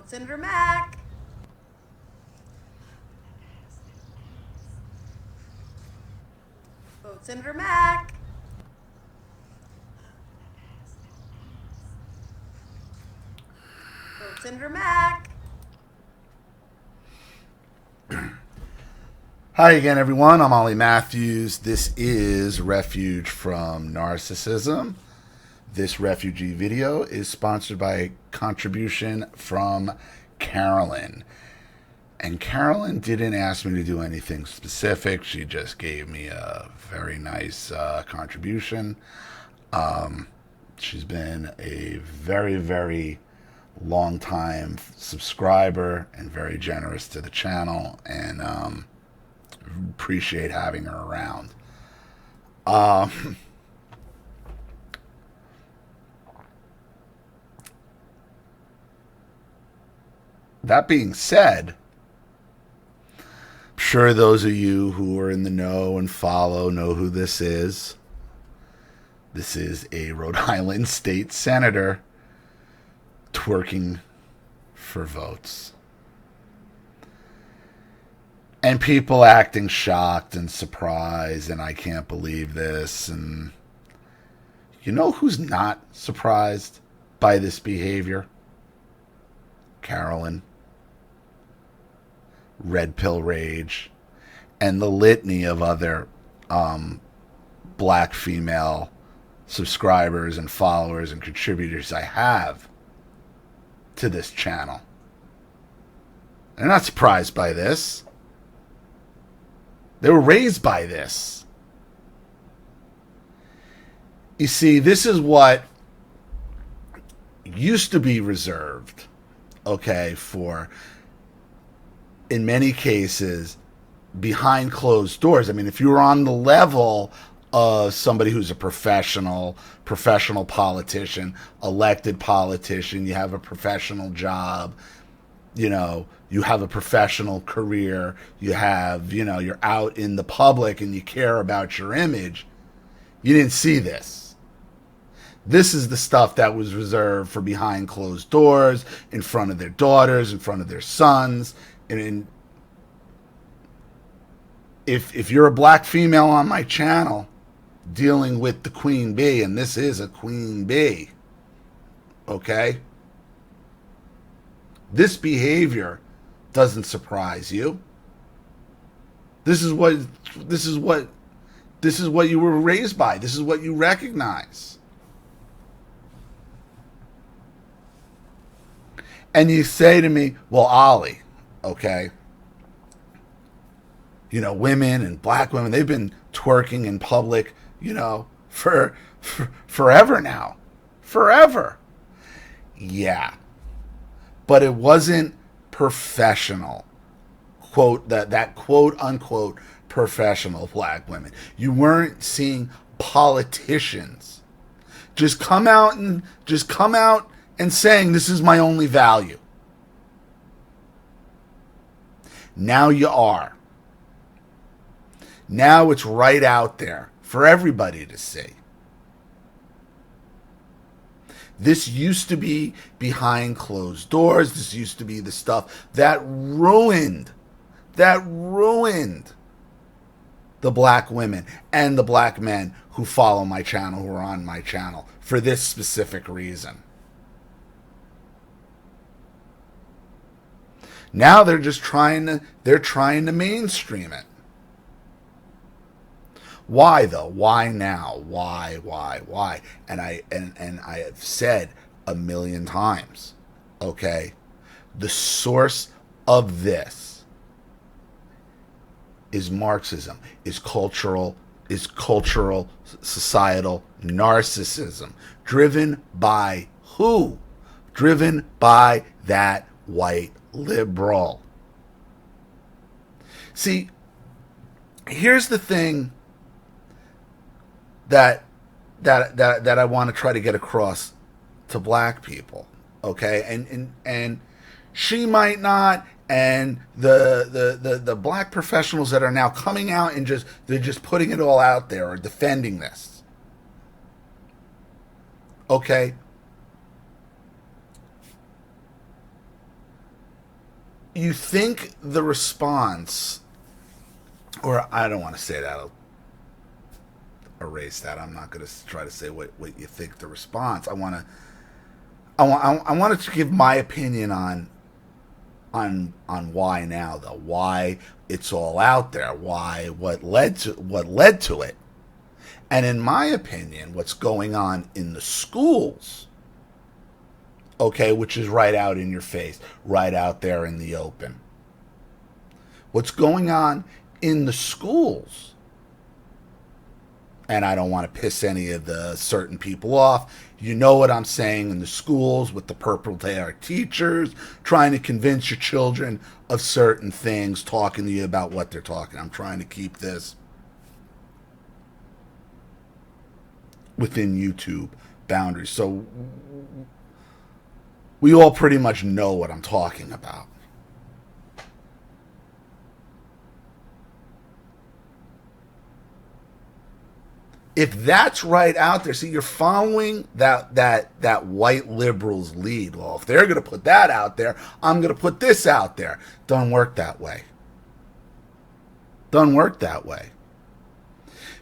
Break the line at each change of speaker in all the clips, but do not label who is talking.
Cinder Mac. Cinder Mac. Cinder Mac.
Hi again, everyone. I'm Ollie Matthews. This is Refuge from Narcissism. This refugee video is sponsored by a contribution from Carolyn. And Carolyn didn't ask me to do anything specific. She just gave me a very nice contribution. She's been a very, very long time subscriber and very generous to the channel, and appreciate having her around. That being said, I'm sure those of you who are in the know and follow know who this is. This is a Rhode Island state senator twerking for votes. And people acting shocked and surprised, and I can't believe this. And you know who's not surprised by this behavior? Carolyn. Red Pill Rage, and the litany of other black female subscribers and followers and contributors I have to this channel. They're not surprised by this. They were raised by this. You see, this is what used to be reserved, okay, for, in many cases, behind closed doors. I mean, if you were on the level of somebody who's a professional politician, elected politician, you have a professional job, you know, you have a professional career, you have, you know, you're out in the public and you care about your image, you didn't see this. This is the stuff that was reserved for behind closed doors, in front of their daughters, in front of their sons. And if you're a black female on my channel dealing with the queen bee, and this is a queen bee, okay? This behavior doesn't surprise you. This is what you were raised by. This is what you recognize. And you say to me, well, Ollie, okay, you know, women and black women, they've been twerking in public, you know, for forever now. Forever. Yeah. But it wasn't professional. Quote, that quote unquote professional black women. You weren't seeing politicians just come out and saying, this is my only value. Now you are. Now it's right out there for everybody to see. This used to be behind closed doors. This used to be the stuff that ruined the black women and the black men who follow my channel, who are on my channel for this specific reason. Now they're just trying to mainstream it. Why though? Why now? Why? And I have said a million times, okay, the source of this is Marxism, is cultural societal narcissism, driven by who? Driven by that white liberal. See, here's the thing that I want to try to get across to black people, okay? And she might not, and the black professionals that are now coming out and they're just putting it all out there or defending this, okay? you think the response, or I don't want to say that, I'll erase that. I'm not going to try to say what you think the response. I wanted to give my opinion on why now, though, why it's all out there, what led to it. And in my opinion, what's going on in the schools, okay, which is right out in your face, right out there in the open. What's going on in the schools, and I don't want to piss any of the certain people off, you know what I'm saying, in the schools with the purple hair teachers trying to convince your children of certain things, talking to you about what they're talking. I'm trying to keep this within YouTube boundaries. So we all pretty much know what I'm talking about. If that's right out there, see, you're following that white liberals lead. Well, if they're going to put that out there, I'm going to put this out there. Doesn't work that way. Doesn't work that way.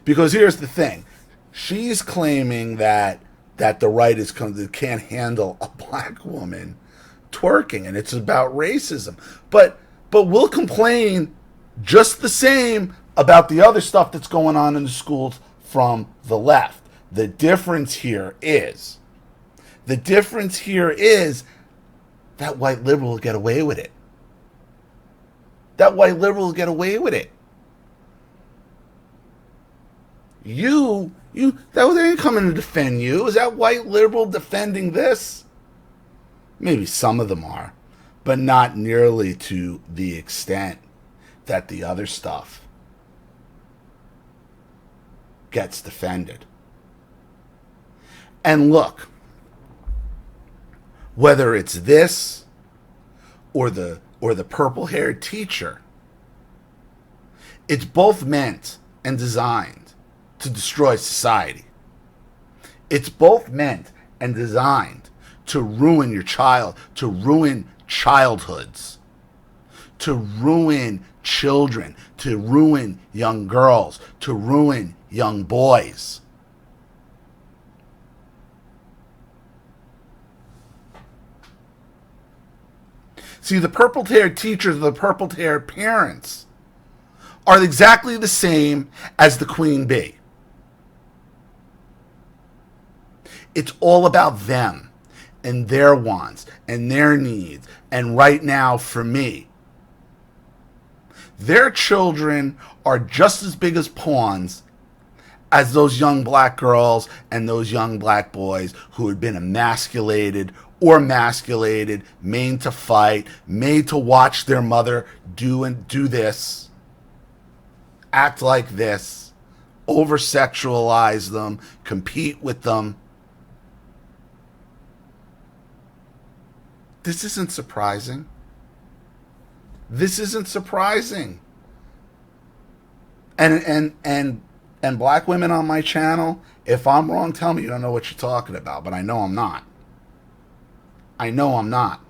Because here's the thing. She's claiming that the right is can't handle a black woman twerking, and it's about racism. But we'll complain just the same about the other stuff that's going on in the schools from the left. The difference here is that white liberal will get away with it. That white liberal will get away with it. That they ain't coming to defend you. Is that white liberal defending this? Maybe some of them are, but not nearly to the extent that the other stuff gets defended. And look, whether it's this or the purple-haired teacher, it's both meant and designed to destroy society. It's both meant and designed to ruin your child, to ruin childhoods, to ruin children, to ruin young girls, to ruin young boys. See, the purple-haired teachers, the purple-haired parents are exactly the same as the queen bee. It's all about them and their wants and their needs. And right now, for me, their children are just as big as pawns as those young black girls and those young black boys who had been emasculated or masculated, made to fight, made to watch their mother do this, act like this, over-sexualize them, compete with them. This isn't surprising. This isn't surprising. And black women on my channel, if I'm wrong, tell me you don't know what you're talking about. But I know I'm not. I know I'm not.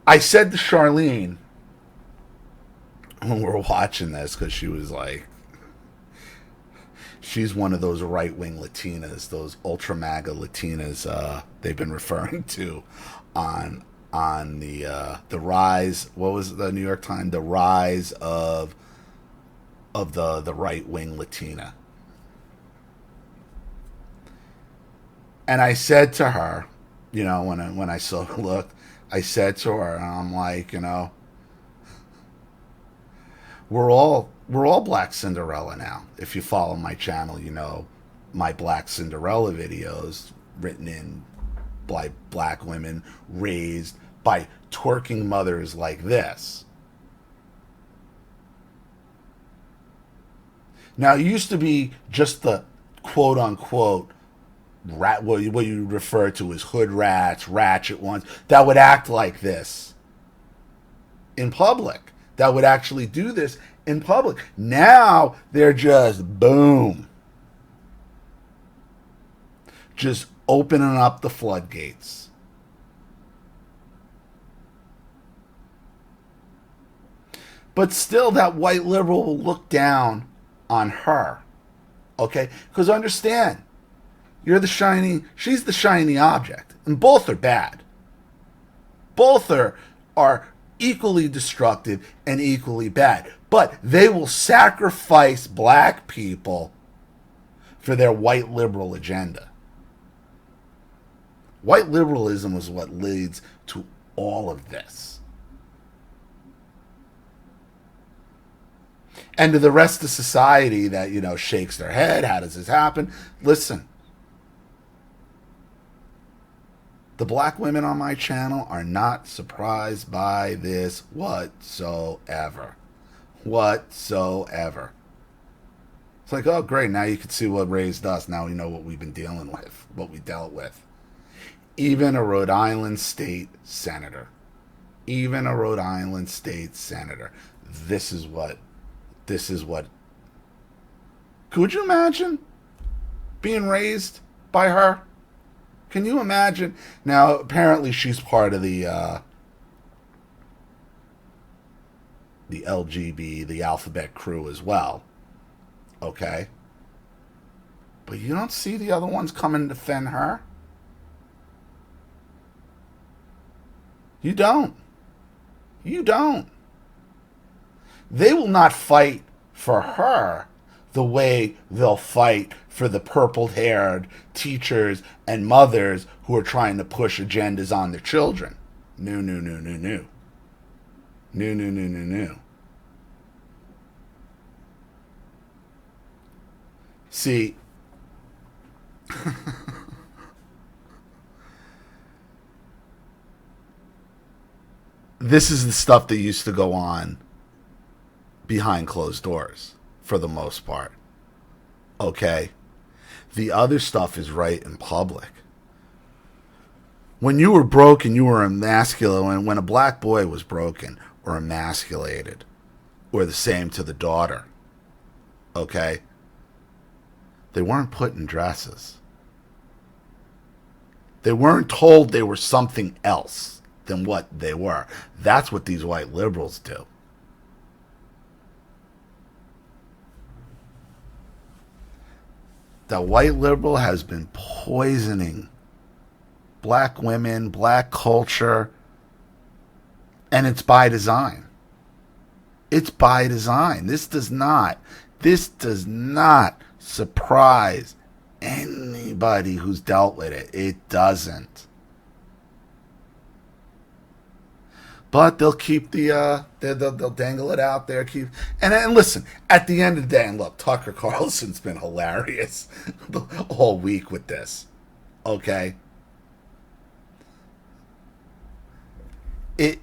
I said to Charlene when we were watching this, because she was like, she's one of those right-wing Latinas, those ultra MAGA Latinas they've been referring to on the rise. What was the New York Times? The rise of the right-wing Latina. And I said to her, you know, when I saw her look, I said to her, and I'm like, you know, we're all Black Cinderella now. If you follow my channel, you know my Black Cinderella videos written in by black women raised by twerking mothers like this. Now, it used to be just the quote-unquote rat, what you refer to as hood rats, ratchet ones, that would act like this in public, that would actually do this in public. Now they're just boom, just opening up the floodgates. But still, that white liberal will look down on her. Okay? Because understand, she's the shiny object. And both are bad. Both are equally destructive and equally bad. But they will sacrifice black people for their white liberal agenda. White liberalism is what leads to all of this. And to the rest of society that, shakes their head, how does this happen? Listen, the black women on my channel are not surprised by this whatsoever. Whatsoever. It's like, oh, great, now you can see what raised us. Now we know what we've been dealing with, what we dealt with. Even a Rhode Island state senator. This is what. Could you imagine being raised by her? Can you imagine? Now, apparently she's part of the LGB, the alphabet crew as well. Okay? But you don't see the other ones come and defend her? You don't. They will not fight for her the way they'll fight for the purple-haired teachers and mothers who are trying to push agendas on their children. No. See, this is the stuff that used to go on behind closed doors, for the most part. Okay? The other stuff is right in public. When you were broken, you were emasculated. When a black boy was broken or emasculated, or the same to the daughter, okay? They weren't put in dresses. They weren't told they were something else than what they were. That's what these white liberals do. The white liberal has been poisoning black women, black culture, and it's by design. It's by design. This does not surprise anybody who's dealt with it. It doesn't. But they'll keep they'll dangle it out there. And listen, at the end of the day, and look, Tucker Carlson's been hilarious all week with this. Okay? It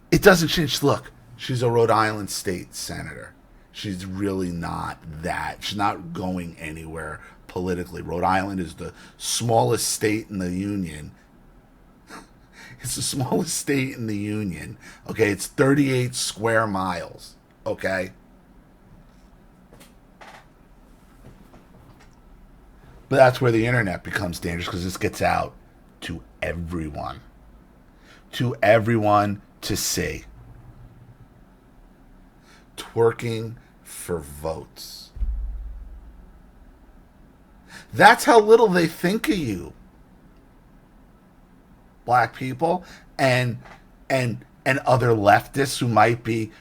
doesn't change. Look, she's a Rhode Island state senator. She's really not that. She's not going anywhere politically. Rhode Island is the smallest state in the union. It's the smallest state in the union. Okay, it's 38 square miles. Okay? But that's where the internet becomes dangerous, because this gets out to everyone. To everyone to see. Twerking for votes. That's how little they think of you, black people, and other leftists who might be.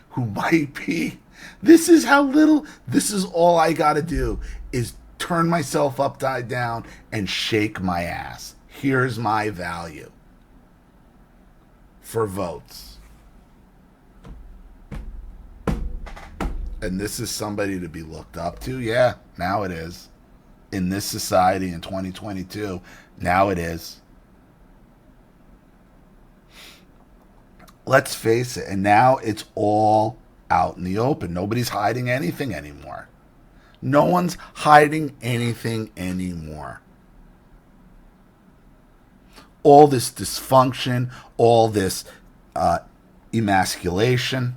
This is how little. This is all I gotta do is turn myself upside down and shake my ass. Here's my value for votes. And this is somebody to be looked up to? Yeah, now it is. In this society in 2022, now it is. Let's face it. And now it's all out in the open. Nobody's hiding anything anymore. No one's hiding anything anymore. All this dysfunction, all this emasculation,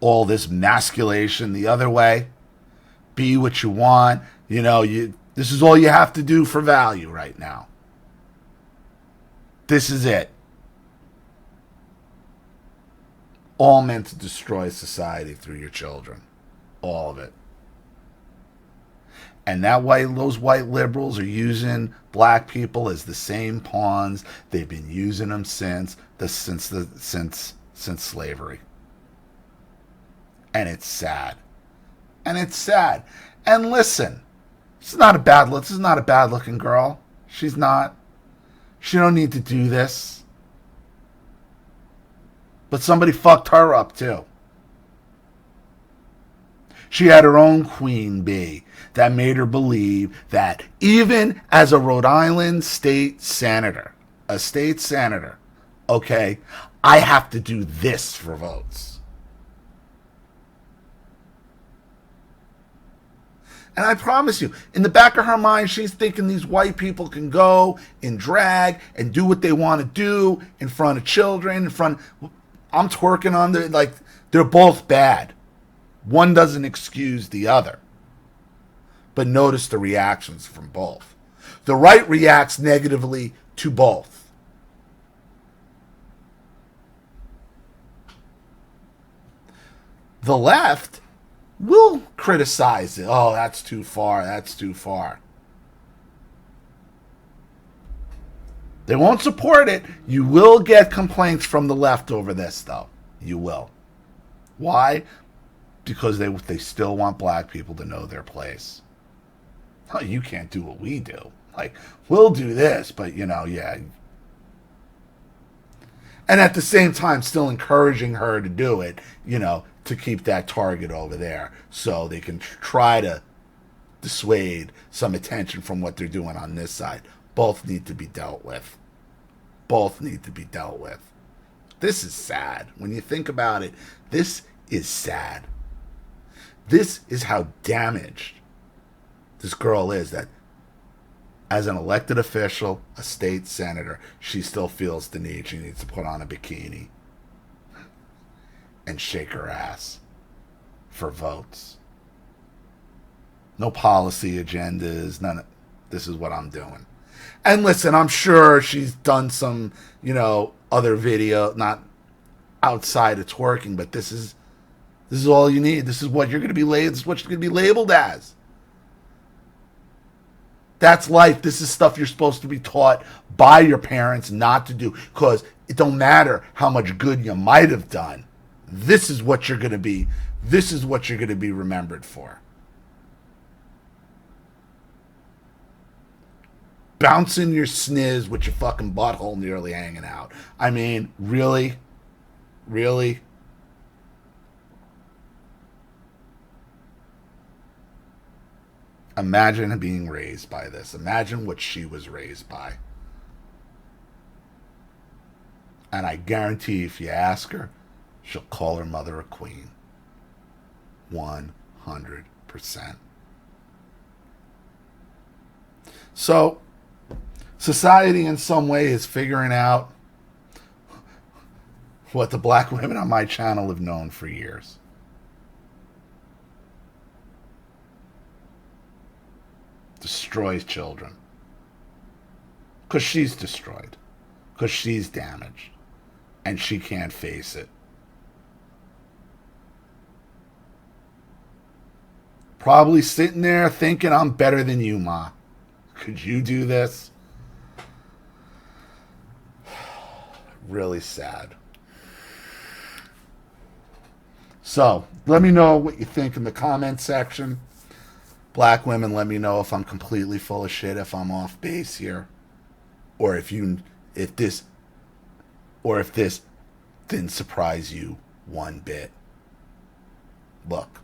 all this masculation the other way, Be what you want. This is all you have to do for value right now. This is it. All meant to destroy society through your children. All of it. And those white liberals are using black people as the same pawns. They've been using them since slavery. And it's sad. And listen, this is not a bad looking girl. She's not. She don't need to do this. But somebody fucked her up too. She had her own queen bee that made her believe that even as a Rhode Island state senator, okay, I have to do this for votes. And I promise you, in the back of her mind, she's thinking these white people can go in drag and do what they want to do in front of children, I'm twerking on they're both bad. One doesn't excuse the other. But notice the reactions from both. The right reacts negatively to both. The left will criticize it. Oh, that's too far. They won't support it. You will get complaints from the left over this, though. You will. Why? Because they still want black people to know their place. Oh, you can't do what we do. We'll do this, but yeah. And at the same time, still encouraging her to do it, to keep that target over there so they can try to dissuade some attention from what they're doing on this side. Both need to be dealt with. This is sad. When you think about it, this is sad. This is how damaged this girl is, that as an elected official, a state senator, she still feels the need. She needs to put on a bikini and shake her ass for votes. No policy agendas, none. This is what I'm doing. And listen, I'm sure she's done some, other video, not outside of twerking, but this is all you need. This is what you're going to be labeled as. That's life. This is stuff you're supposed to be taught by your parents not to do, because it don't matter how much good you might have done. This is what you're going to be. This is what you're going to be remembered for. Bouncing your sniz with your fucking butthole nearly hanging out. I mean, really? Really? Imagine being raised by this. Imagine what she was raised by. And I guarantee if you ask her, she'll call her mother a queen. 100%. So, society in some way is figuring out what the black women on my channel have known for years. Destroys children. Because she's destroyed. Because she's damaged. And she can't face it. Probably sitting there thinking, I'm better than you, Ma. Could you do this? Really sad. So, let me know what you think in the comment section. Black women, let me know if I'm completely full of shit, if I'm off base here, or if this didn't surprise you one bit. Look,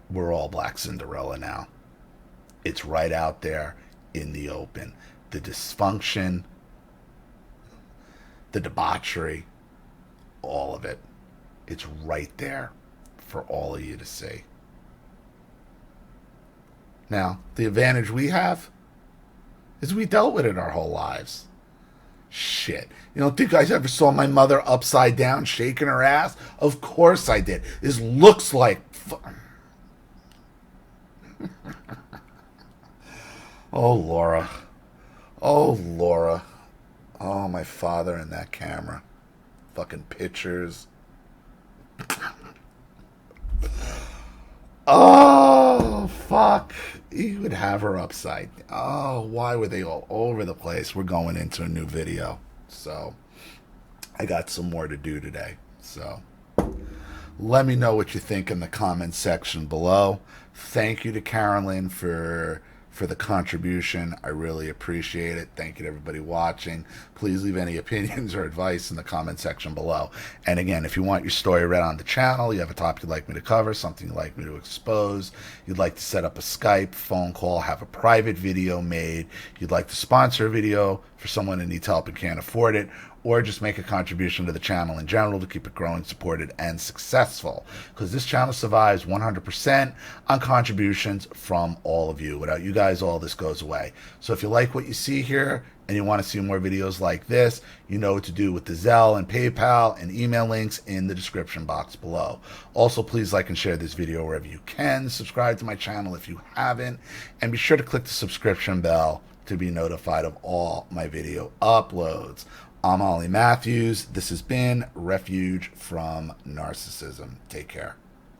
we're all Black Cinderella now. It's right out there in the open. The dysfunction, the debauchery, all of it. It's right there for all of you to see. Now, the advantage we have is we dealt with it our whole lives. Shit. You don't think I ever saw my mother upside down shaking her ass? Of course I did. This looks like... Oh, Laura. Oh, Laura. Oh, my father in that camera. Fucking pictures. Oh, fuck. You would have her upside. Oh, why were they all over the place? We're going into a new video. So, I got some more to do today. So, let me know what you think in the comments section below. Thank you to Carolyn for the contribution. I really appreciate it. Thank you to everybody watching. Please leave any opinions or advice in the comment section below. And again, if you want your story read on the channel, you have a topic you'd like me to cover, something you'd like me to expose, you'd like to set up a Skype phone call, have a private video made, you'd like to sponsor a video for someone who needs help and can't afford it, or just make a contribution to the channel in general to keep it growing, supported, and successful. Because this channel survives 100% on contributions from all of you. Without you guys, all this goes away. So if you like what you see here and you want to see more videos like this, you know what to do with the Zelle and PayPal and email links in the description box below. Also, please like and share this video wherever you can. Subscribe to my channel if you haven't. And be sure to click the subscription bell to be notified of all my video uploads. I'm Ollie Matthews. This has been Refuge from Narcissism. Take care.